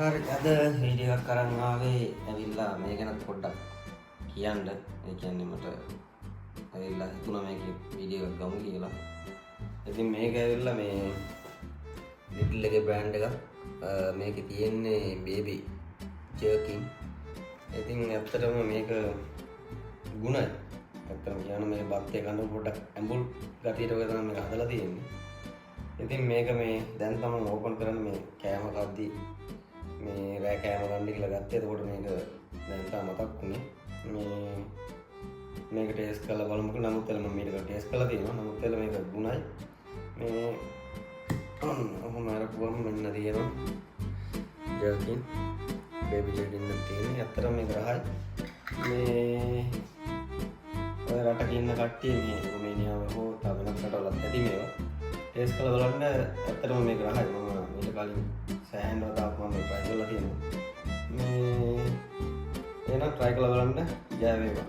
හරි අද වීඩියෝ එකක් කරන් ආවේ ඇවිල්ලා මේ ගැන පොඩ්ඩක් කියන්න. ඒ කියන්නේ මට ඇවිල්ලා හිතුණා මේක වීඩියෝ එකක් ගමු කියලා. ඉතින් මේක ඇවිල්ලා මේ ලිටල් එකේ බ්‍රෑන්ඩ් එකක්. මේකේ තියෙන්නේ බේබි ජර්කින්. ඉතින් ඇත්තටම මේක ගුණයි. ඇත්තටම කියන මේ බත් එක ගන්න පොඩ්ඩක් ඇඹුල් ගතියට වගේ තමයි මේක හදලා තියෙන්නේ. ඉතින් මේක මේ දැන් තමයි ඕපන් කරන්න මේ කෑම කද්දී මේ රෑ කෑම ගන්න කියලා ගත්තේ. එතකොට මේක දැන් තා මතක් වුණේ. මේක ටේස්ට් කරලා බලමුකෝ. නමුත් එළ මම මේක ටේස්ට් කරලා තියෙනවා. නමුත් එළ මේක ගුණයි. මේ ඔහොම අරපුවම මෙන්න තියෙනවා ජර්කින්. බේබි ජර්කින් නම් තියෙන්නේ. ඇත්තටම මේක රහයි. මේ ඔය රටක ඉන්න කට්ටිය මේ රුමේනියාව හෝ තව වෙනත් රටවලත් ඇති මේවා ටේස්ට් කරලා බලන්න. ඇත්තටම මේක රහයි. මම ඊට කලින් සෑහෙන වතාවක් මම try කරලා තියෙනවා. මේ එහෙනම් try කරලා බලන්න. ජය වේවා.